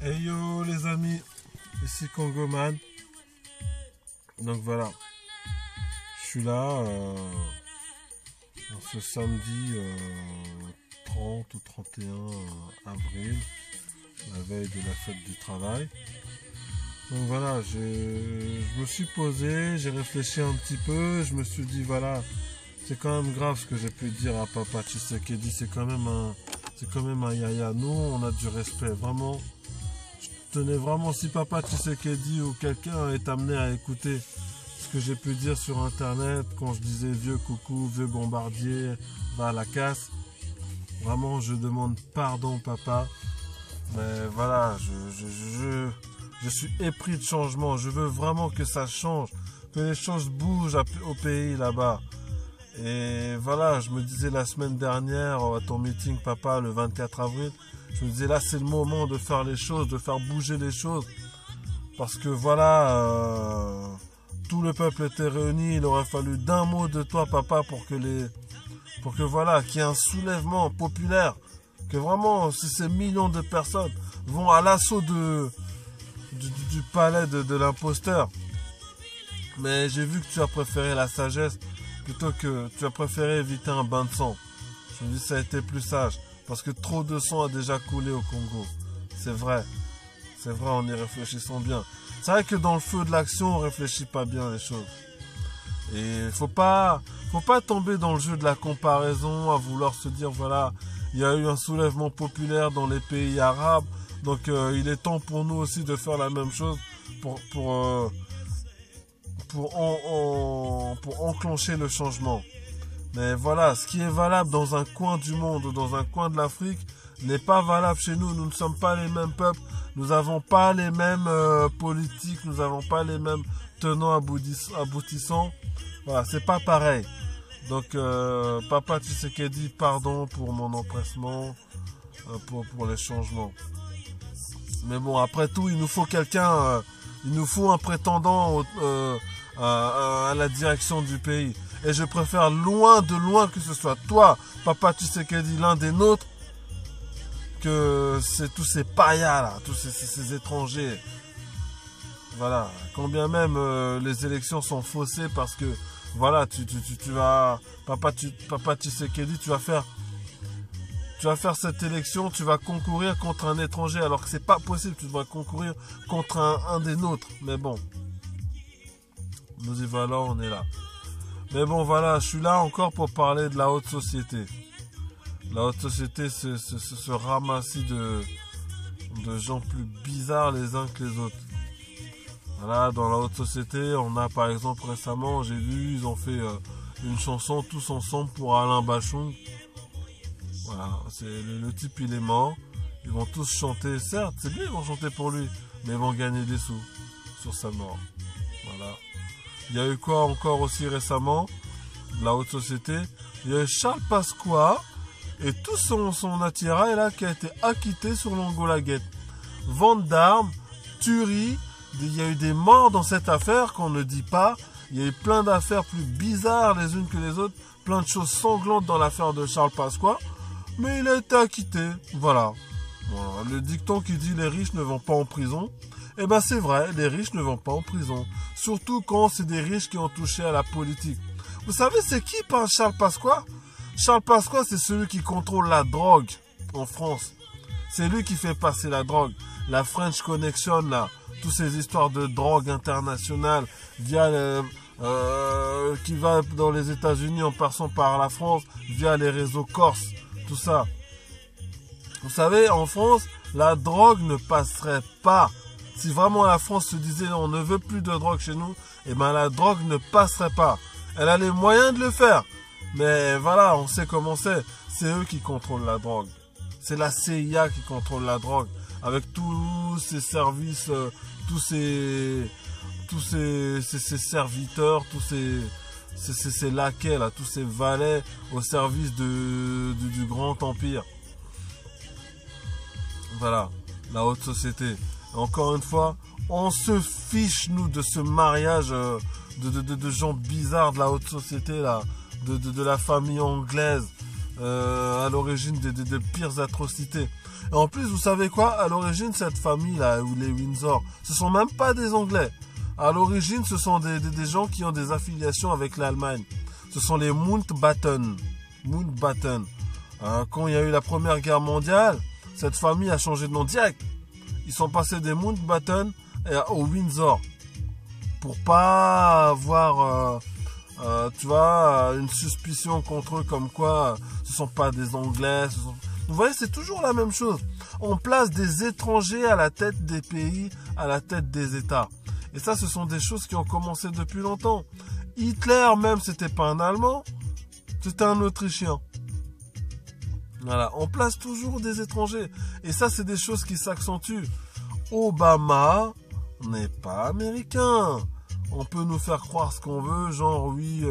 Hey yo les amis, ici Congoman. Donc voilà, je suis là en ce samedi 30 ou 31 avril, la veille de la fête du travail. Donc voilà, je me suis posé, j'ai réfléchi un petit peu, je me suis dit voilà, c'est quand même grave ce que j'ai pu dire à Papa Tshisekedi, c'est quand même un yaya. Nous, on a du respect, vraiment. Je tenais vraiment, si Papa Tshisekedi ou quelqu'un est amené à écouter ce que j'ai pu dire sur internet quand je disais vieux coucou, vieux bombardier, va à la casse. Vraiment, je demande pardon, papa. Mais voilà, je suis épris de changement. Je veux vraiment que ça change, que les choses bougent au pays là-bas. Et voilà, je me disais la semaine dernière à ton meeting, papa, le 24 avril, je me disais là, c'est le moment de faire les choses, de faire bouger les choses. Parce que voilà, tout le peuple était réuni, il aurait fallu d'un mot de toi, papa, pour que voilà, qu'il y ait un soulèvement populaire. Que vraiment, si ces millions de personnes vont à l'assaut du palais de l'imposteur. Mais j'ai vu que tu as préféré la sagesse plutôt que tu as préféré éviter un bain de sang. Je me dis ça a été plus sage. Parce que trop de sang a déjà coulé au Congo. C'est vrai. C'est vrai en y réfléchissant bien. C'est vrai que dans le feu de l'action, on réfléchit pas bien les choses. Et faut pas tomber dans le jeu de la comparaison, à vouloir se dire voilà, il y a eu un soulèvement populaire dans les pays arabes, donc il est temps pour nous aussi de faire la même chose pour enclencher le changement. Mais voilà, ce qui est valable dans un coin du monde ou dans un coin de l'Afrique n'est pas valable chez nous. Nous ne sommes pas les mêmes peuples, nous n'avons pas les mêmes politiques, nous n'avons pas les mêmes tenants aboutissants. Voilà, c'est pas pareil. Donc, Papa Tshisekedi, pardon pour mon empressement, pour les changements. Mais bon, après tout, il nous faut quelqu'un, il nous faut un prétendant à la direction du pays. Et je préfère loin de loin que ce soit toi, Papa Tshisekedi, l'un des nôtres, que c'est tous ces paillas là, tous ces étrangers. Voilà, quand bien même les élections sont faussées parce que voilà, tu vas, Papa Tshisekedi, tu vas faire cette élection, tu vas concourir contre un étranger alors que c'est pas possible, tu dois concourir contre un des nôtres. Mais bon, nous y voilà, on est là. Mais bon, voilà, je suis là encore pour parler de la haute société. La haute société, c'est ce ramassis de gens plus bizarres les uns que les autres. Voilà, dans la haute société, on a par exemple récemment, j'ai vu, ils ont fait une chanson tous ensemble pour Alain Bachung. Voilà, le type il est mort. Ils vont tous chanter, certes, c'est bien, ils vont chanter pour lui, mais ils vont gagner des sous sur sa mort. Voilà. Il y a eu quoi encore aussi récemment, de la haute société? Il y a eu Charles Pasqua et tout son attirail là qui a été acquitté sur l'Angola-Gate. Vente d'armes, tuerie, il y a eu des morts dans cette affaire qu'on ne dit pas. Il y a eu plein d'affaires plus bizarres les unes que les autres, plein de choses sanglantes dans l'affaire de Charles Pasqua, mais il a été acquitté. Voilà. Voilà. Le dicton qui dit les riches ne vont pas en prison, eh ben c'est vrai, les riches ne vont pas en prison. Surtout quand c'est des riches qui ont touché à la politique. Vous savez c'est qui Charles Pasqua? Charles Pasqua c'est celui qui contrôle la drogue en France. C'est lui qui fait passer la drogue. La French Connection là, toutes ces histoires de drogue internationale via qui va dans les États-Unis en passant par la France via les réseaux corses, tout ça. Vous savez, en France, la drogue ne passerait pas. Si vraiment la France se disait on ne veut plus de drogue chez nous, eh ben la drogue ne passerait pas. Elle a les moyens de le faire. Mais voilà, on sait comment c'est. C'est eux qui contrôlent la drogue. C'est la CIA qui contrôle la drogue. Avec tous ces services, tous ces serviteurs, tous ces laquais là, tous ces valets au service du grand empire. Voilà, la haute société. Encore une fois, on se fiche nous de ce mariage de gens bizarres de la haute société là, de la famille anglaise à l'origine des pires atrocités. Et en plus, vous savez quoi? À l'origine, cette famille-là, ou les Windsor, ce sont même pas des Anglais. À l'origine, ce sont des gens qui ont des affiliations avec l'Allemagne. Ce sont les Mountbatten. Mountbatten. Quand il y a eu la Première Guerre mondiale, cette famille a changé de nom direct. Ils sont passés des Mountbatten aux Windsor. Pour pas avoir, tu vois, une suspicion contre eux comme quoi ce sont pas des Anglais. Vous voyez, c'est toujours la même chose. On place des étrangers à la tête des pays, à la tête des États. Et ça, ce sont des choses qui ont commencé depuis longtemps. Hitler même, c'était pas un Allemand, c'était un Autrichien. Voilà, on place toujours des étrangers. Et ça, c'est des choses qui s'accentuent. Obama n'est pas américain. On peut nous faire croire ce qu'on veut, genre oui,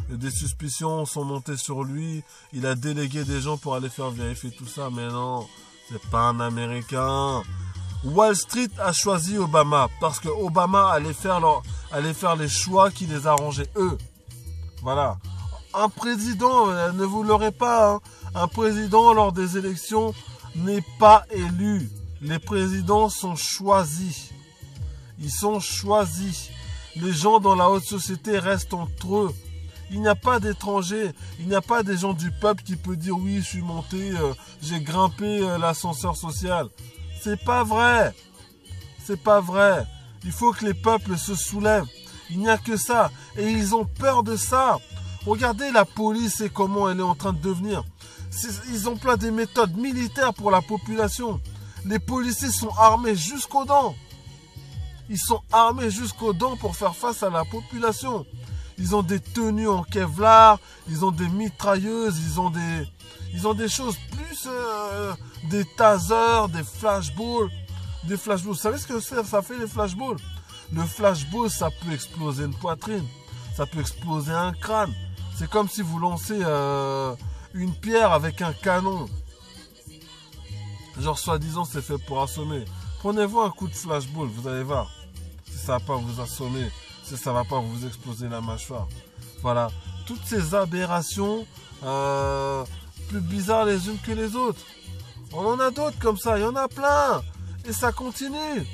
des suspicions sont montées sur lui, il a délégué des gens pour aller faire vérifier tout ça, mais non, c'est pas un Américain. Wall Street a choisi Obama parce que Obama allait faire les choix qui les arrangeaient eux. Voilà. Un président, ne vous l'aurez pas, hein. Un président lors des élections n'est pas élu. Les présidents sont choisis. Ils sont choisis. Les gens dans la haute société restent entre eux. Il n'y a pas d'étrangers. Il n'y a pas des gens du peuple qui peuvent dire oui, je suis monté, j'ai grimpé l'ascenseur social. C'est pas vrai. C'est pas vrai. Il faut que les peuples se soulèvent. Il n'y a que ça. Et ils ont peur de ça. Regardez la police et comment elle est en train de devenir. Ils emploient des méthodes militaires pour la population. Les policiers sont armés jusqu'aux dents. Ils sont armés jusqu'aux dents pour faire face à la population. Ils ont des tenues en Kevlar, ils ont des mitrailleuses, ils ont des choses plus... des tasers, des flashballs. Vous savez ce que ça fait les flashballs? Le flashball, ça peut exploser une poitrine. Ça peut exploser un crâne. C'est comme si vous lancez une pierre avec un canon. Genre, soi-disant, c'est fait pour assommer. Prenez-vous un coup de flashball, vous allez voir. Si ça va pas vous assommer, si ça va pas vous exploser la mâchoire. Voilà. Toutes ces aberrations, plus bizarres les unes que les autres. On en a d'autres comme ça, il y en a plein. Et ça continue.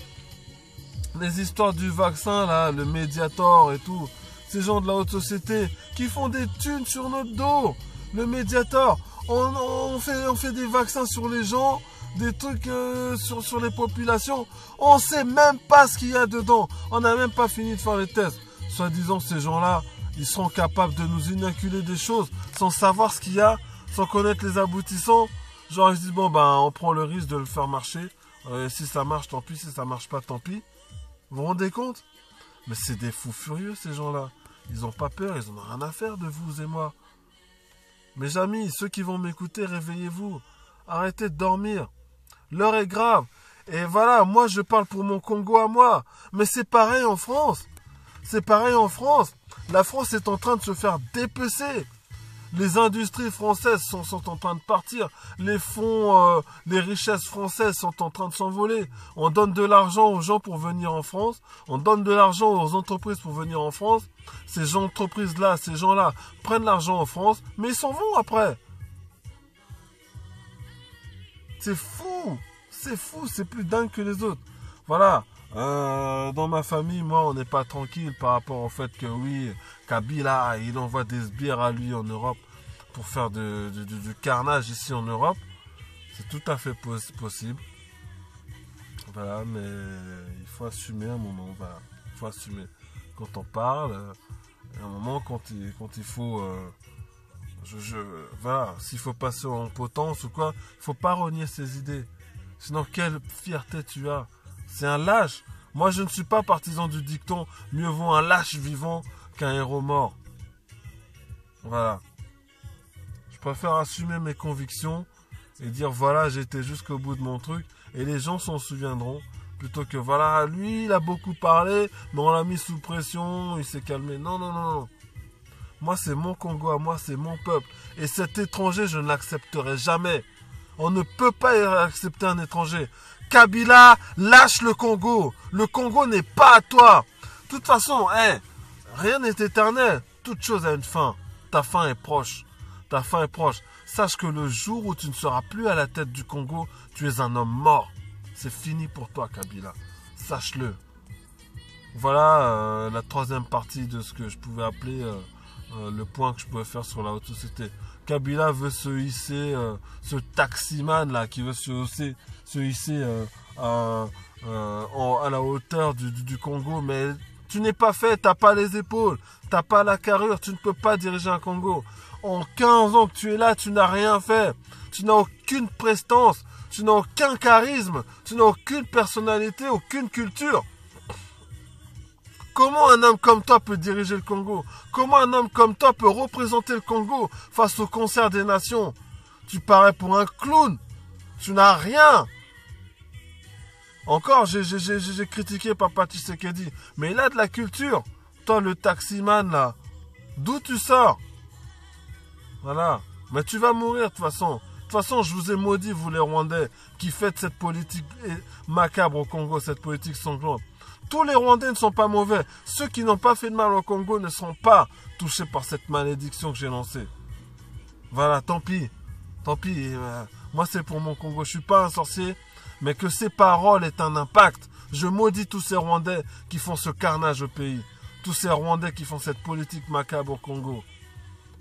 Les histoires du vaccin, là, le Mediator et tout. Ces gens de la haute société qui font des thunes sur notre dos. Le Mediator, on fait des vaccins sur les gens, des trucs sur les populations. On sait même pas ce qu'il y a dedans. On n'a même pas fini de faire les tests. Soi-disant, ces gens-là, ils seront capables de nous inoculer des choses sans savoir ce qu'il y a, sans connaître les aboutissants. Genre, ils se disent, bon, ben, on prend le risque de le faire marcher. Si ça marche, tant pis. Si ça marche pas, tant pis. Vous vous rendez compte? Mais c'est des fous furieux, ces gens-là. Ils n'ont pas peur, ils n'en ont rien à faire de vous et moi. Mes amis, ceux qui vont m'écouter, réveillez-vous. Arrêtez de dormir. L'heure est grave. Et voilà, moi je parle pour mon Congo à moi. Mais c'est pareil en France. C'est pareil en France. La France est en train de se faire dépecer. Les industries françaises sont en train de partir. Les fonds, les richesses françaises sont en train de s'envoler. On donne de l'argent aux gens pour venir en France. On donne de l'argent aux entreprises pour venir en France. Ces entreprises-là, ces gens-là prennent l'argent en France, mais ils s'en vont après. C'est fou. C'est fou, c'est plus dingue que les autres. Voilà. Dans ma famille, moi, on n'est pas tranquille par rapport au fait que oui, Kabila, il envoie des sbires à lui en Europe pour faire du carnage ici en Europe. C'est tout à fait possible. Voilà, mais il faut assumer un moment. Voilà, il faut assumer. Quand on parle, à un moment, quand il faut... voilà, s'il faut passer en potence ou quoi, il faut pas renier ses idées. Sinon, quelle fierté tu as? C'est un lâche. Moi, je ne suis pas partisan du dicton « Mieux vaut un lâche vivant qu'un héros mort ». Voilà. Je préfère assumer mes convictions et dire « Voilà, j'ai été jusqu'au bout de mon truc » et les gens s'en souviendront. Plutôt que « Voilà, lui, il a beaucoup parlé, mais on l'a mis sous pression, il s'est calmé. » Non, non, non, non. Moi, c'est mon Congo à moi, c'est mon peuple. Et cet étranger, je ne l'accepterai jamais. On ne peut pas accepter un étranger. Kabila, lâche le Congo. Le Congo n'est pas à toi. De toute façon, rien n'est éternel. Toute chose a une fin. Ta fin est proche. Ta fin est proche. Sache que le jour où tu ne seras plus à la tête du Congo, tu es un homme mort. C'est fini pour toi, Kabila. Sache-le. Voilà la troisième partie de ce que je pouvais appeler le point que je pouvais faire sur la haute société. Kabila veut se hisser, ce taximan là qui veut se hisser à la hauteur du Congo, mais tu n'es pas fait, t'as pas les épaules, t'as pas la carrure, tu ne peux pas diriger un Congo. En 15 ans que tu es là, tu n'as rien fait, tu n'as aucune prestance, tu n'as aucun charisme, tu n'as aucune personnalité, aucune culture. Comment un homme comme toi peut diriger le Congo? Comment un homme comme toi peut représenter le Congo face au concert des nations? Tu parais pour un clown. Tu n'as rien. Encore, j'ai critiqué Papa Tshisekedi. Mais il a de la culture. Toi, le taximan, là. D'où tu sors? Voilà. Mais tu vas mourir, de toute façon. De toute façon, je vous ai maudit, vous les Rwandais, qui faites cette politique macabre au Congo, cette politique sanglante. Tous les Rwandais ne sont pas mauvais. Ceux qui n'ont pas fait de mal au Congo ne seront pas touchés par cette malédiction que j'ai lancée. Voilà, tant pis. Tant pis. Moi, c'est pour mon Congo. Je suis pas un sorcier. Mais que ces paroles aient un impact. Je maudis tous ces Rwandais qui font ce carnage au pays. Tous ces Rwandais qui font cette politique macabre au Congo.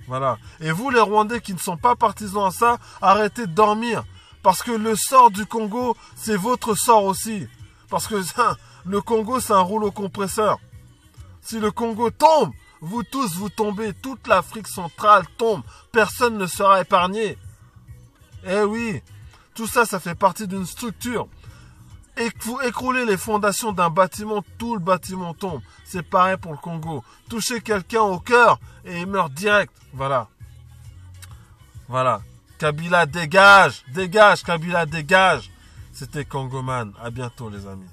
Voilà. Et vous, les Rwandais qui ne sont pas partisans à ça, arrêtez de dormir. Parce que le sort du Congo, c'est votre sort aussi. Parce que le Congo, c'est un rouleau compresseur. Si le Congo tombe, vous tous, vous tombez. Toute l'Afrique centrale tombe. Personne ne sera épargné. Eh oui, tout ça, ça fait partie d'une structure. Et vous écroulez les fondations d'un bâtiment, tout le bâtiment tombe. C'est pareil pour le Congo. Touchez quelqu'un au cœur et il meurt direct. Voilà. Voilà. Kabila, dégage. Dégage, Kabila, dégage. C'était Congoman. À bientôt, les amis.